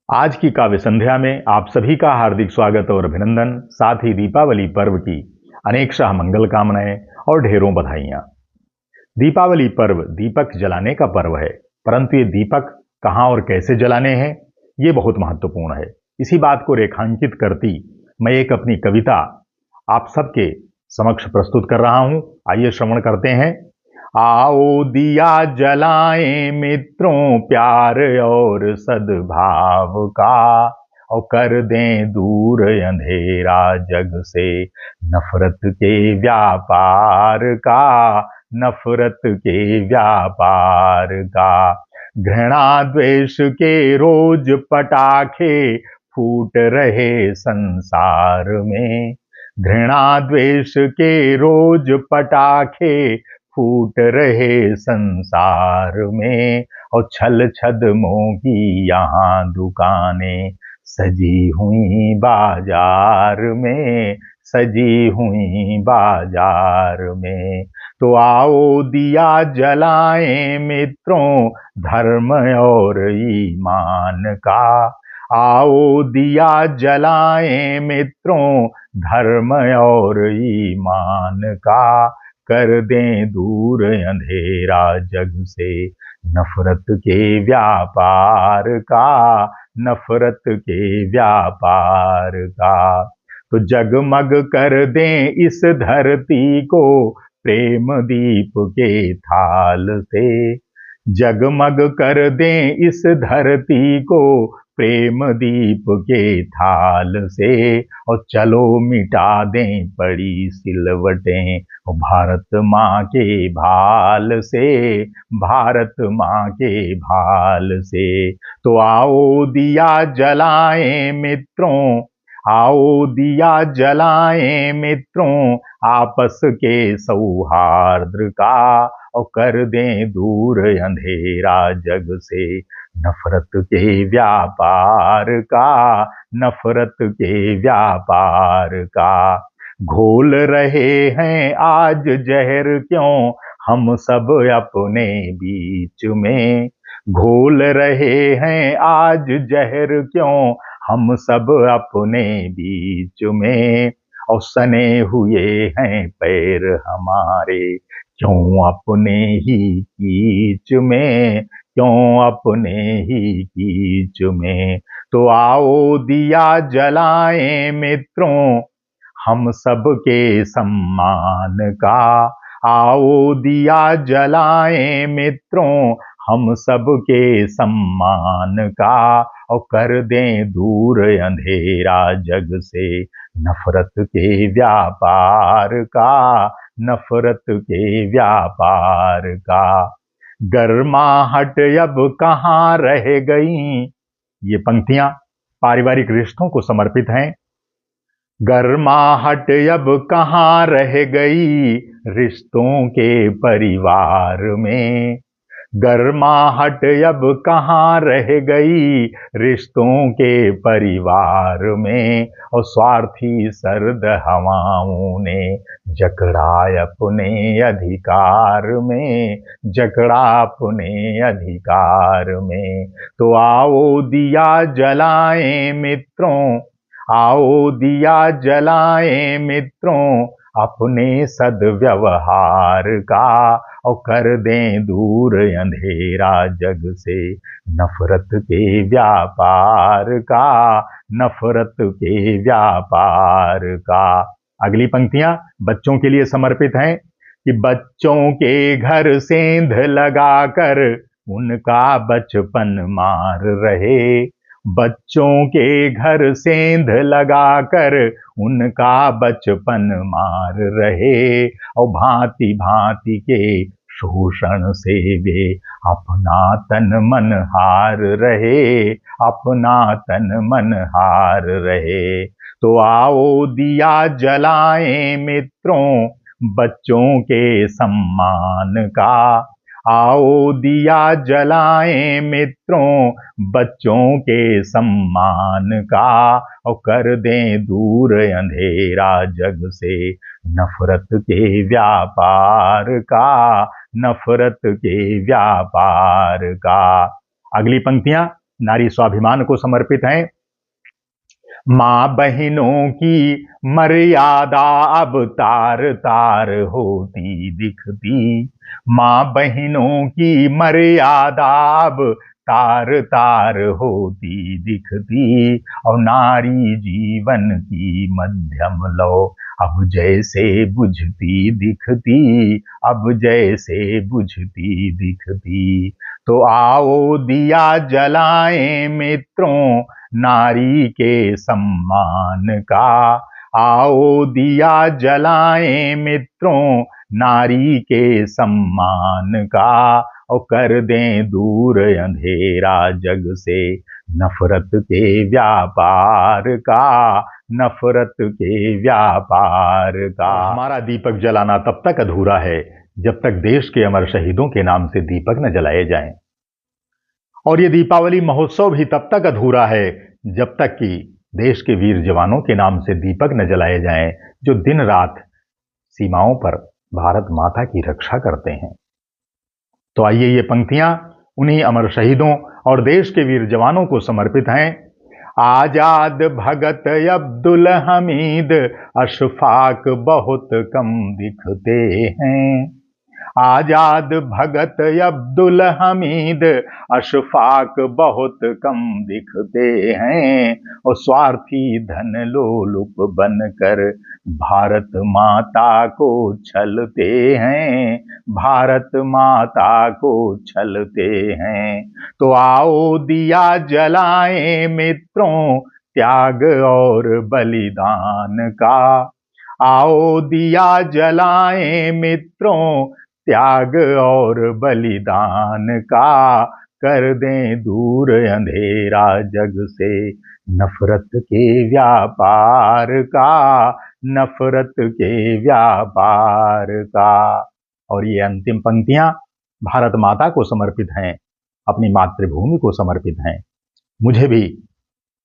आज की काव्य संध्या में आप सभी का हार्दिक स्वागत और अभिनंदन, साथ ही दीपावली पर्व की अनेकशाह मंगल कामनाएं और ढेरों बधाइयां। दीपावली पर्व दीपक जलाने का पर्व है, परंतु ये दीपक कहां और कैसे जलाने हैं, ये बहुत महत्वपूर्ण है। इसी बात को रेखांकित करती मैं एक अपनी कविता आप सबके समक्ष प्रस्तुत कर रहा हूं। आइए श्रवण करते हैं। आओ दिया जलाएं मित्रों प्यार और सद्भाव का, और कर दें दूर अंधेरा जग से नफरत के व्यापार का, नफरत के व्यापार का। घृणा द्वेष के रोज पटाखे फूट रहे संसार में, घृणा द्वेष के रोज पटाखे फूट रहे संसार में, और छल छद्मों की यहाँ दुकानें सजी हुई बाजार में, सजी हुई बाजार में। तो आओ दिया जलाएं मित्रों धर्म और ईमान का, आओ दिया जलाएं मित्रों धर्म और ईमान का, कर दें दूर अंधेरा जग से नफरत के व्यापार का, नफरत के व्यापार का। तो जगमग कर दें इस धरती को प्रेम दीप के थाल से, जगमग कर दें इस धरती को प्रेम दीप के थाल से, और चलो मिटा दें पड़ी सिलवटें भारत माँ के भाल से, भारत माँ के भाल से। तो आओ दिया जलाएं मित्रों, आओ दिया जलाएं मित्रों आपस के सौहार्द का, और कर दें दूर अंधेरा जग से नफरत के व्यापार का, नफरत के व्यापार का। घोल रहे हैं आज जहर क्यों हम सब अपने बीच में, घोल रहे हैं आज जहर क्यों हम सब अपने बीच में, और सने हुए हैं पैर हमारे क्यों अपने ही कीच में, क्यों अपने ही कीच में। तो आओ दिया जलाएं मित्रों हम सबके सम्मान का, आओ दिया जलाएं मित्रों हम सबके सम्मान का, और कर दें दूर अंधेरा जग से नफरत के व्यापार का, नफरत के व्यापार का। गर्माहट अब कहाँ रह गई, ये पंक्तियां पारिवारिक रिश्तों को समर्पित हैं। गर्माहट अब कहाँ रह गई रिश्तों के परिवार में, गर्माहट अब कहाँ रह गई रिश्तों के परिवार में, और स्वार्थी सर्द हवाओं ने जकड़ा अपने अधिकार में, जकड़ा अपने अधिकार में। तो आओ दिया जलाएं मित्रों, आओ दिया जलाएं मित्रों अपने सद्व्यवहार का, और कर दें दूर अंधेरा जग से नफरत के व्यापार का, नफरत के व्यापार का। अगली पंक्तियां बच्चों के लिए समर्पित हैं कि बच्चों के घर सेंध लगाकर उनका बचपन मार रहे, बच्चों के घर सेंध लगाकर उनका बचपन मार रहे, और भांति भांति के शोषण से वे अपना तन मन हार रहे, अपना तन मन हार रहे। तो आओ दिया जलाएं मित्रों बच्चों के सम्मान का, आओ दिया जलाएं मित्रों बच्चों के सम्मान का, और कर दें दूर अंधेरा जग से नफरत के व्यापार का, नफरत के व्यापार का। अगली पंक्तियां नारी स्वाभिमान को समर्पित हैं। माँ बहनों की मर्यादा अब तार तार होती दिखती, माँ बहनों की मर्यादा अब तार तार होती दिखती, और नारी जीवन की मध्यम लौ अब जैसे बुझती दिखती, अब जैसे बुझती दिखती। तो आओ दिया जलाएं मित्रों नारी के सम्मान का, आओ दिया जलाएं मित्रों नारी के सम्मान का, और कर दें दूर अंधेरा जग से नफरत के व्यापार का, नफरत के व्यापार का। हमारा दीपक जलाना तब तक अधूरा है जब तक देश के अमर शहीदों के नाम से दीपक न जलाए जाएं, और ये दीपावली महोत्सव भी तब तक अधूरा है जब तक कि देश के वीर जवानों के नाम से दीपक न जलाए जाएं, जो दिन रात सीमाओं पर भारत माता की रक्षा करते हैं। तो आइए ये पंक्तियां उन्हीं अमर शहीदों और देश के वीर जवानों को समर्पित हैं। आजाद भगत अब्दुल हमीद अशफाक बहुत कम दिखते हैं, आजाद भगत अब्दुल हमीद अशफाक बहुत कम दिखते हैं, और स्वार्थी धन लोलुप बनकर भारत माता को छलते हैं, भारत माता को छलते हैं। तो आओ दिया जलाएं मित्रों त्याग और बलिदान का, आओ दिया जलाएं मित्रों त्याग और बलिदान का, कर दें दूर अंधेरा जग से नफरत के व्यापार का, नफरत के व्यापार का। और ये अंतिम पंक्तियां भारत माता को समर्पित हैं, अपनी मातृभूमि को समर्पित हैं। मुझे भी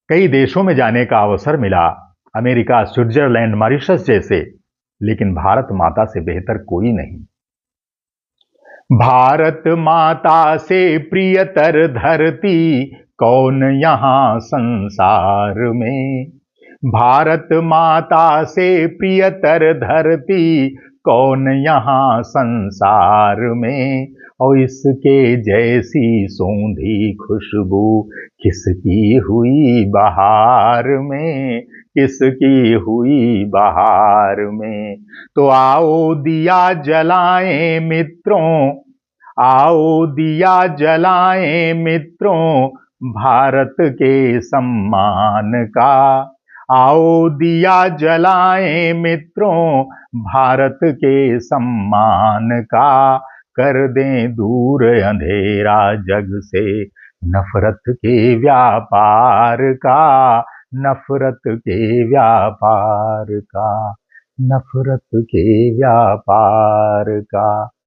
कई देशों में जाने का अवसर मिला, अमेरिका, स्विट्जरलैंड, मॉरिशस जैसे, लेकिन भारत माता से बेहतर कोई नहीं। भारत माता से प्रियतर धरती कौन यहाँ संसार में, भारत माता से प्रियतर धरती कौन यहाँ संसार में, और इसके जैसी सौंधी खुशबू किसकी हुई बहार में, किसकी हुई बहार में। तो आओ दिया जलाएं मित्रों, आओ दिया जलाएं मित्रों भारत के सम्मान का, आओ दिया जलाएं मित्रों भारत के सम्मान का, कर दें दूर अंधेरा जग से नफरत के व्यापार का, नफरत के व्यापार का, नफरत के व्यापार का।